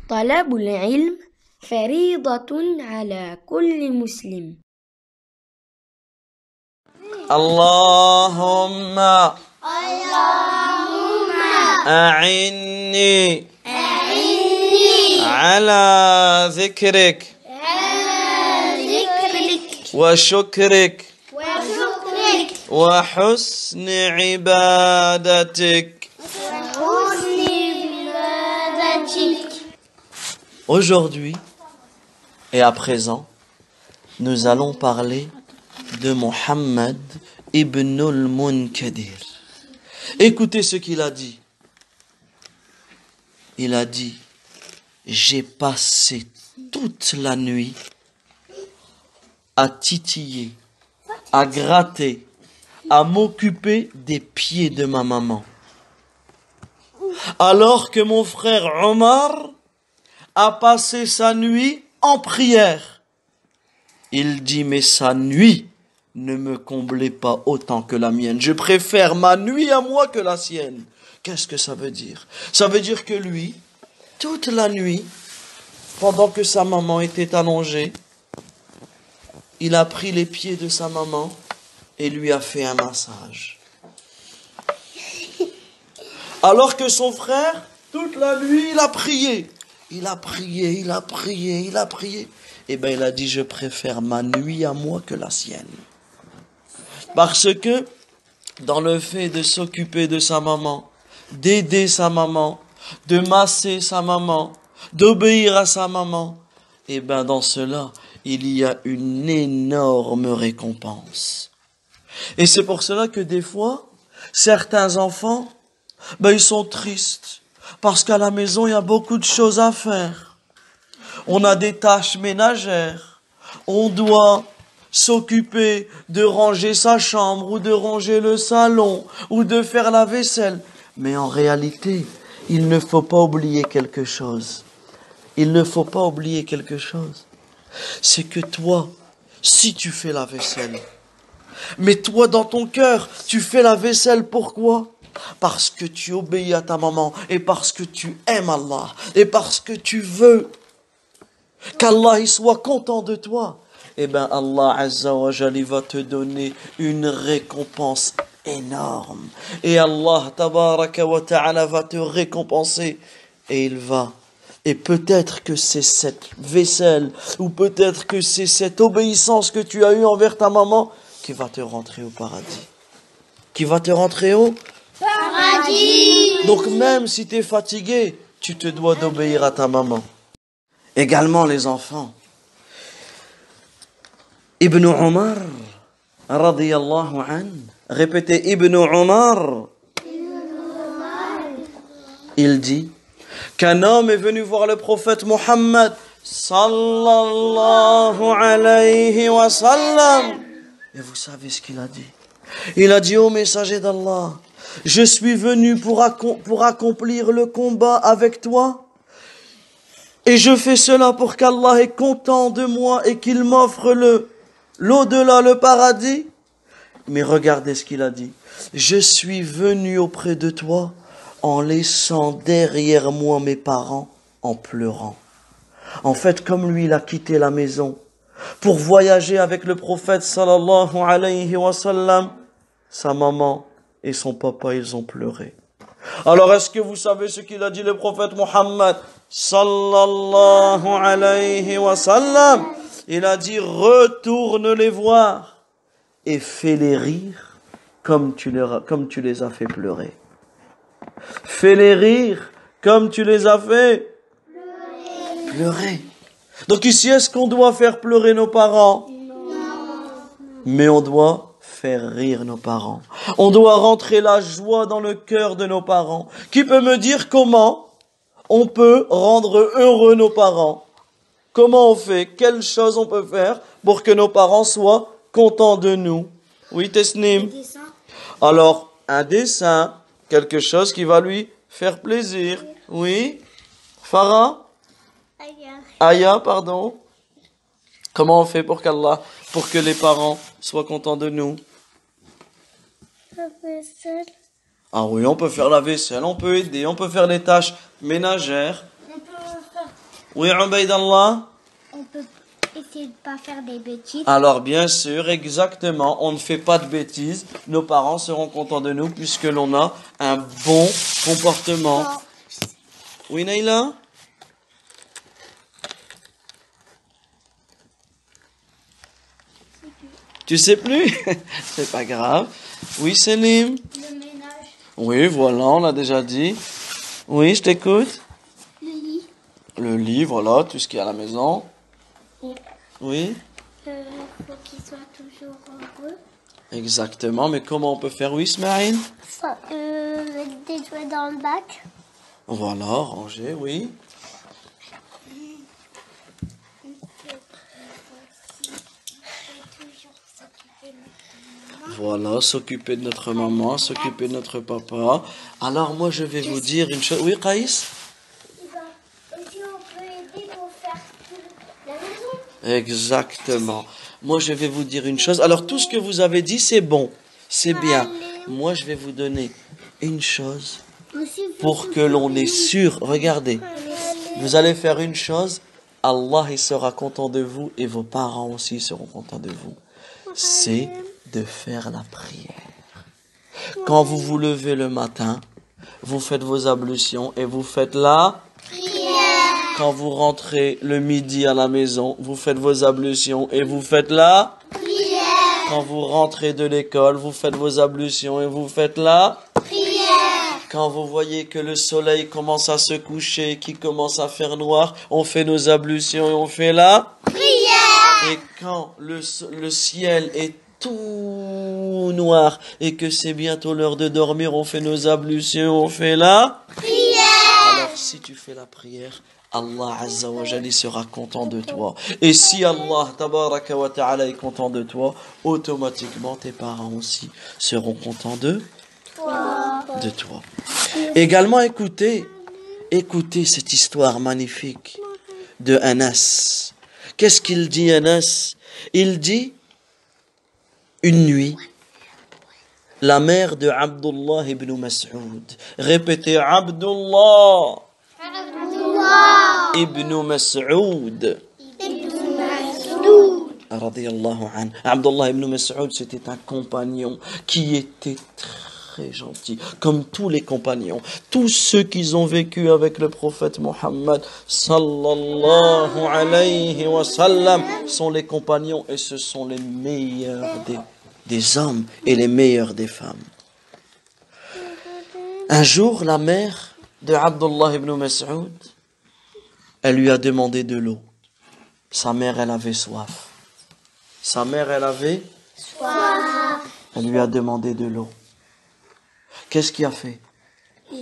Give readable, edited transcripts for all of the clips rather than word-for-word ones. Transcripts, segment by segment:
طلب العلم فريضة على كل مسلم. اللهم أعني على ذكرك وشكرك وحسن عبادتك. Aujourd'hui et à présent, nous allons parler de Muhammad ibn al-Munkadir. Écoutez ce qu'il a dit. Il a dit: j'ai passé toute la nuit à titiller, à gratter, à m'occuper des pieds de ma maman. Alors que mon frère Omar a passé sa nuit en prière. Il dit: mais sa nuit ne me comblait pas autant que la mienne. Je préfère ma nuit à moi que la sienne. Qu'est-ce que ça veut dire? Ça veut dire que lui, toute la nuit, pendant que sa maman était allongée, il a pris les pieds de sa maman et lui a fait un massage. Alors que son frère, toute la nuit, il a prié. Il a prié, il a prié, il a prié. Eh bien, il a dit: je préfère ma nuit à moi que la sienne. Parce que, dans le fait de s'occuper de sa maman, d'aider sa maman, de masser sa maman, d'obéir à sa maman, eh bien, dans cela, il y a une énorme récompense. Et c'est pour cela que des fois, certains enfants, ils sont tristes. Parce qu'à la maison, il y a beaucoup de choses à faire. On a des tâches ménagères. On doit s'occuper de ranger sa chambre ou de ranger le salon ou de faire la vaisselle. Mais en réalité, il ne faut pas oublier quelque chose. Il ne faut pas oublier quelque chose. C'est que toi, si tu fais la vaisselle, mais toi dans ton cœur, tu fais la vaisselle, pourquoi? Parce que tu obéis à ta maman et parce que tu aimes Allah et parce que tu veux qu'Allah il soit content de toi. Eh bien Allah Azza wa Jalla va te donner une récompense énorme. Et Allah Tabaraka wa Ta'ala va te récompenser. Et il va. Et peut-être que c'est cette vaisselle ou peut-être que c'est cette obéissance que tu as eue envers ta maman qui va te rentrer au paradis. Qui va te rentrer au paradis. Donc même si tu es fatigué, tu te dois d'obéir à ta maman. Également les enfants. Ibn Omar, radiyallahu an, répétez Ibn Omar. Il dit qu'un homme est venu voir le prophète Mohammed sallallahu alayhi wa sallam. Et vous savez ce qu'il a dit? Il a dit: ô messager d'Allah, je suis venu pour accomplir le combat avec toi. Et je fais cela pour qu'Allah est content de moi et qu'il m'offre l'au-delà, le paradis. Mais regardez ce qu'il a dit. Je suis venu auprès de toi en laissant derrière moi mes parents en pleurant. En fait, comme lui, il a quitté la maison pour voyager avec le prophète sallallahu alayhi wa sallam, sa maman et son papa, ils ont pleuré. Alors, est-ce que vous savez ce qu'il a dit le prophète Mohammed sallallahu alayhi wa sallam? Il a dit: retourne les voir et fais-les rire comme tu les as fait pleurer. Fais-les rire comme tu les as fait pleurer. Donc ici, est-ce qu'on doit faire pleurer nos parents? Non. Mais on doit faire rire nos parents. On doit rentrer la joie dans le cœur de nos parents. Qui peut me dire comment on peut rendre heureux nos parents? Comment on fait? Quelle chose on peut faire pour que nos parents soient contents de nous? Oui, Tesnim? Alors, un dessin, quelque chose qui va lui faire plaisir. Oui? Farah? Aya, pardon. Comment on fait pour que les parents soient contents de nous? La vaisselle. Ah oui, on peut faire la vaisselle, on peut aider, on peut faire les tâches ménagères. On peut faire Oui, Ubaydallah? On peut essayer de pas faire des bêtises. Alors, bien sûr, exactement, on ne fait pas de bêtises. Nos parents seront contents de nous puisque l'on a un bon comportement. Oui, Naïla? Tu sais plus? C'est pas grave. Oui, Selim? Le ménage. Oui, voilà, on l'a déjà dit. Oui, je t'écoute. Le lit. Le lit, voilà, tout ce qu'il y a à la maison. Oui, Faut qu'il soit toujours heureux. exactement. Mais comment on peut faire? Oui, Ismaël? Mettre des jouets dans le bac. Voilà, ranger, oui. Voilà, s'occuper de notre maman, s'occuper de notre papa. Alors moi, je vais vous dire une chose. Oui, Qaïs? Aussi, on peut aider pour faire la maison. Exactement. Moi, je vais vous dire une chose. Alors, tout ce que vous avez dit, c'est bon. C'est bien. Moi, je vais vous donner une chose pour que l'on est sûr. Regardez. Vous allez faire une chose. Allah, il sera content de vous et vos parents aussi seront contents de vous. C'est de faire la prière. Quand vous vous levez le matin, vous faites vos ablutions et vous faites la prière. Quand vous rentrez le midi à la maison, vous faites vos ablutions et vous faites la prière. Quand vous rentrez de l'école, vous faites vos ablutions et vous faites la prière. Quand vous voyez que le soleil commence à se coucher, qu'il commence à faire noir, on fait nos ablutions et on fait la prière. Et quand le ciel est tout noir et que c'est bientôt l'heure de dormir, on fait nos ablutions, on fait la prière. Alors si tu fais la prière, Allah Azza wa Jalla sera content de toi. Et si Allah Tabaraka wa Ta'ala est content de toi, automatiquement tes parents aussi seront contents de toi. Également écoutez cette histoire magnifique de Anas. Qu'est-ce qu'il dit Anas? Il dit une nuit, la mère de Abdullah ibn Mas'ud. Répétez, Abdullah ibn Mas'ud. Radiyallahu anhu. Abdullah ibn Mas'ud, c'était un compagnon qui était très gentil, comme tous les compagnons. Tous ceux qui ont vécu avec le prophète Mohammed sallallahu alayhi wa sallam sont les compagnons et ce sont les meilleurs des hommes et les meilleures des femmes. Un jour, la mère de Abdullah ibn Mas'ud, elle lui a demandé de l'eau. Sa mère, elle avait soif. Sa mère, elle avait soif. Elle lui a demandé de l'eau. Qu'est-ce qu'il a fait?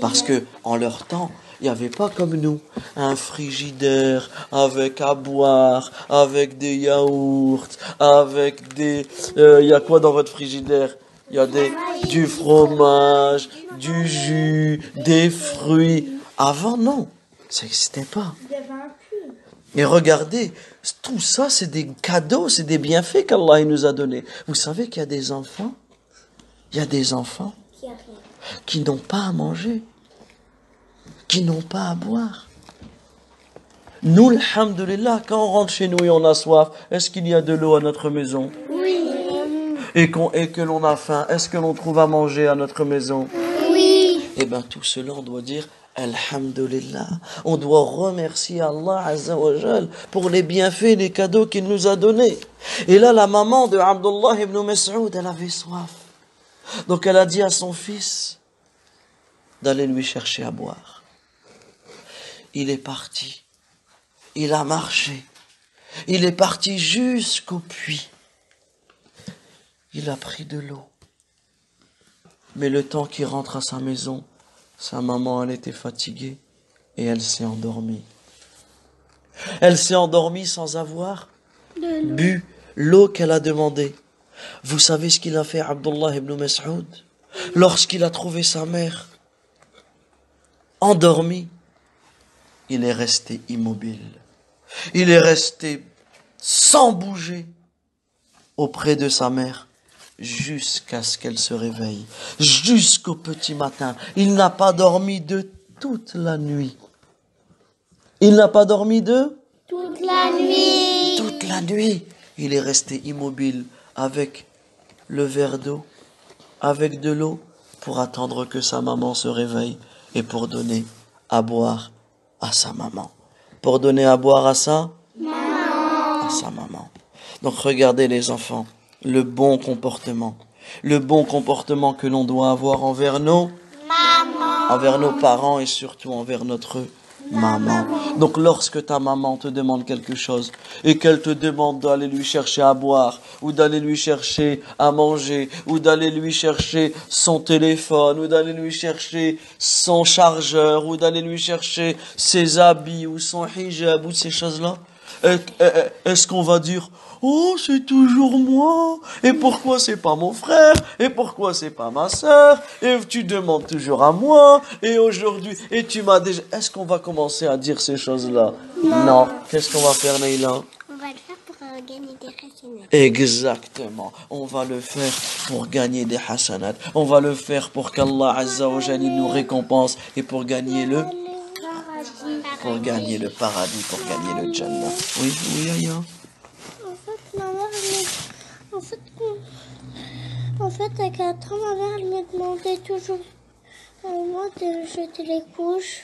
Parce que en leur temps, il n'y avait pas comme nous un frigidaire avec à boire, avec des yaourts, avec des... Il y a quoi dans votre frigidaire? Il y a du fromage, du jus, des fruits. Avant, non, ça n'existait pas. Et regardez, tout ça, c'est des cadeaux, c'est des bienfaits qu'Allah nous a donnés. Vous savez qu'il y a des enfants, qui n'ont pas à manger, qui n'ont pas à boire. Nous, alhamdoulilah, quand on rentre chez nous et on a soif, est-ce qu'il y a de l'eau à notre maison? Oui. Et que l'on a faim, est-ce que l'on trouve à manger à notre maison? Oui. Eh bien, tout cela, on doit dire alhamdoulilah. On doit remercier Allah Azza wa Jal pour les bienfaits, les cadeaux qu'il nous a donnés. Et là, la maman de Abdullah ibn Mas'ud, elle avait soif. Donc elle a dit à son fils d'aller lui chercher à boire. Il est parti. Il a marché. Il est parti jusqu'au puits. Il a pris de l'eau. Mais le temps qu'il rentre à sa maison, sa maman, elle était fatiguée et elle s'est endormie. Elle s'est endormie sans avoir bu l'eau qu'elle a demandée. Vous savez ce qu'il a fait, Abdullah ibn Mas'ud? Lorsqu'il a trouvé sa mère endormie, il est resté immobile. Il est resté sans bouger auprès de sa mère jusqu'à ce qu'elle se réveille, jusqu'au petit matin. Il n'a pas dormi de toute la nuit. Il n'a pas dormi toute la nuit. toute la nuit. Il est resté immobile avec le verre d'eau, avec de l'eau, pour attendre que sa maman se réveille et pour donner à boire à sa maman. Pour donner à boire à sa maman. Donc regardez les enfants, le bon comportement que l'on doit avoir envers nos parents et surtout envers notre maman. Donc lorsque ta maman te demande quelque chose et qu'elle te demande d'aller lui chercher à boire ou d'aller lui chercher à manger ou d'aller lui chercher son téléphone ou d'aller lui chercher son chargeur ou d'aller lui chercher ses habits ou son hijab ou ces choses-là, est-ce qu'on va dire oh, c'est toujours moi. Et pourquoi c'est pas mon frère? Et pourquoi c'est pas ma sœur? Et tu demandes toujours à moi. Et aujourd'hui, et tu m'as déjà... Est-ce qu'on va commencer à dire ces choses-là? Non. Qu'est-ce qu'on va faire, Neila? On va le faire pour gagner des hasanats. Exactement. On va le faire pour gagner des hasanats. On va le faire pour qu'Allah Azza wa Jalla nous récompense et pour gagner le paradis, pour gagner le Jannah. Oui, Aya. En fait, à 4 ans, ma mère elle me demandait toujours à moi de jeter les couches.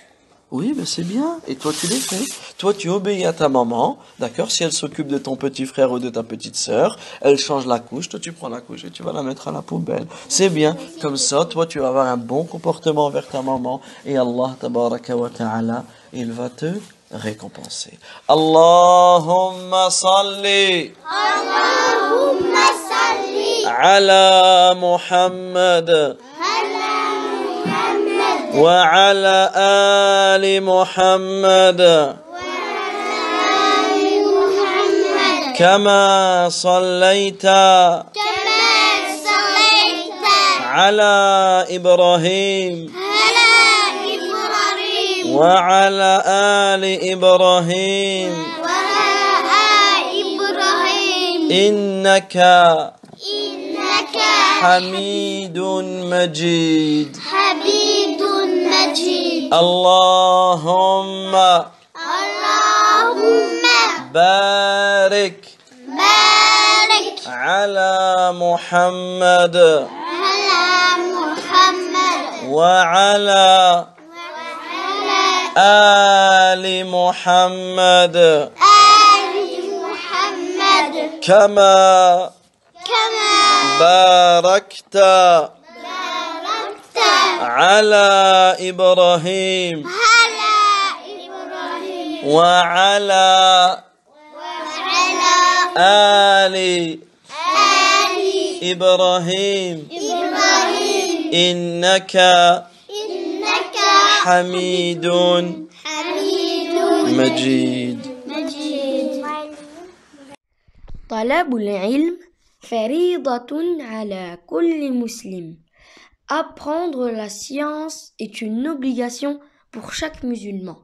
Oui, ben c'est bien. Et toi, tu les fais. Toi, tu obéis à ta maman, d'accord? Si elle s'occupe de ton petit frère ou de ta petite sœur, elle change la couche, toi, tu prends la couche et tu vas la mettre à la poubelle. C'est bien. Comme ça, toi, tu vas avoir un bon comportement envers ta maman et Allah, tabaraka wa ta'ala, il va te récompenser. Allahumma salli. Allahumma salli ala Muhammad. وعلى آل محمد كما صليت على إبراهيم وعلى آل إبراهيم إنك حميد مجيد اللهم بارك على محمد وعلى آل محمد كما باركت على إبراهيم وعلى آل إبراهيم إنك حميد مجيد. طلب العلم فريضة على كل مسلم. Apprendre la science est une obligation pour chaque musulman.